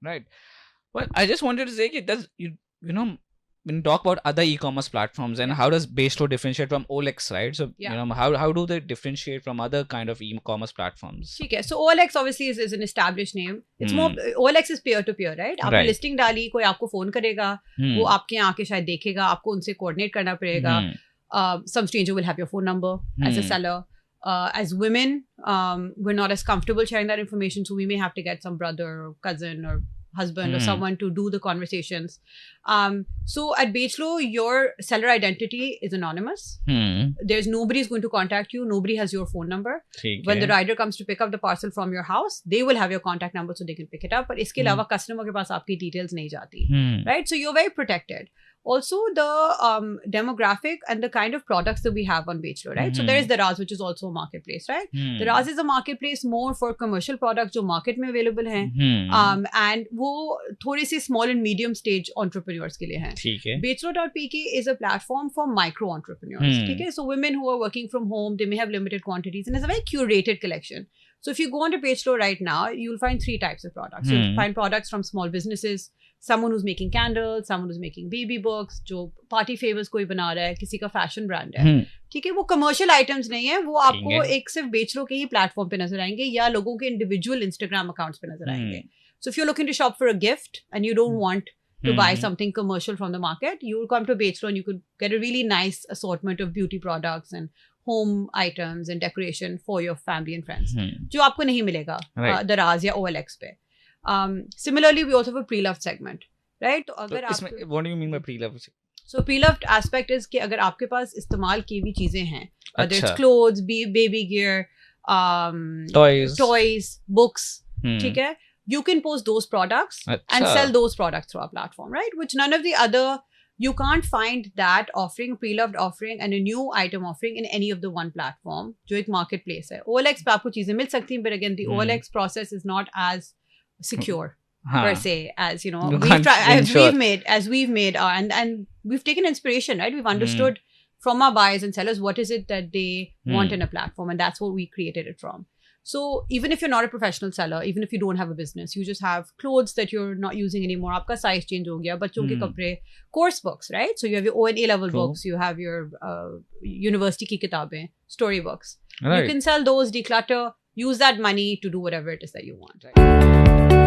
Right. Well, I just wanted to say, you know, when you talk about other e-commerce platforms and Yeah. how does Baselo differentiate from OLX, right? So, Yeah. how do they differentiate from other kind of e-commerce platforms? ठीक है. So OLX obviously is an established name. It's more, Hmm. OLX is peer to peer, right? आपने Right. Listing डाली, कोई आपको phone करेगा, वो Hmm. आपके यहाँ आके शायद देखेगा, आपको उनसे कोऑर्डिनेट करना पड़ेगा. Hmm. Some stranger will have your phone number as a Hmm. seller. As women, we're not as comfortable sharing that information, so we may have to get some brother or cousin or husband or Hmm. someone to do the conversations. So at Bechlo, your seller identity is anonymous. Hmm. There's nobody is going to contact you. Nobody has your phone number. ठीक When the है. rider comes to pick up the parcel from your house, they will have your contact number so they can pick it up. But इसके अलावा customer के पास आपकी details नहीं जाती. Hmm. Right? So you're very protected. Also, the demographic and the kind of products that we have on Bechlo, right? So there is Daraz, which is also a marketplace, right? Hmm. Daraz is a marketplace more for commercial products जो market में available हैं. Hmm. And वो थोड़े से small and medium stage entrepreneurs के लिए हैं. ठीक है. Bechlo.pk is a platform for micro entrepreneurs. Hmm. Okay? So women who are working from home, they may have limited quantities, and it's a very curated collection. So if you go onto Bechlo right now, you'll find 3 types of products. You'll find products from small businesses, someone who's making candles, someone who's making baby books, जो party favors कोई बना रहा है, किसी का fashion brand है. Hmm. ठीक है, वो commercial items नहीं है, वो आपको एक सिर्फ Bechlo के ही platform पे नजर आएंगे या लोगों के individual Instagram accounts पे नजर आएंगे. So if you're looking to shop for a gift and you don't want to buy something commercial from the market, you will come to Bechlo and you could get a really nice assortment of beauty products and home items and decoration for your family and friends. जो आपको नहीं मिलेगा Daraz या OLX पे. Similarly, we also have a pre-loved segment, right? तो अगर आप, what do you mean by pre-loved? So pre-loved aspect is कि अगर आपके पास इस्तेमाल की हुई चीजें हैं, whether it's अच्छा. clothes, baby gear, toys, books, ठीक है, you can post those products and sell those products through our platform, right? Which none of the other, you can't find that offering, pre-loved offering and a new item offering in any of the one platform, जो एक marketplace है. OLX पे आपको चीजें मिल सकती हैं, but again, the OLX process is not as secure per se as, you know, we've made and we've taken inspiration, right? We've understood from our buyers and sellers what is it that they want in a platform, and that's what we created it from. So even if you're not a professional seller, even if you don't have a business, you just have clothes that you're not using anymore, आपका size change हो गया, बच्चों के कपड़े, course books, right? So you have your O and A level books, you have your university की किताबें, story books. You can sell those, declutter, use that money to do whatever it is that you want, right?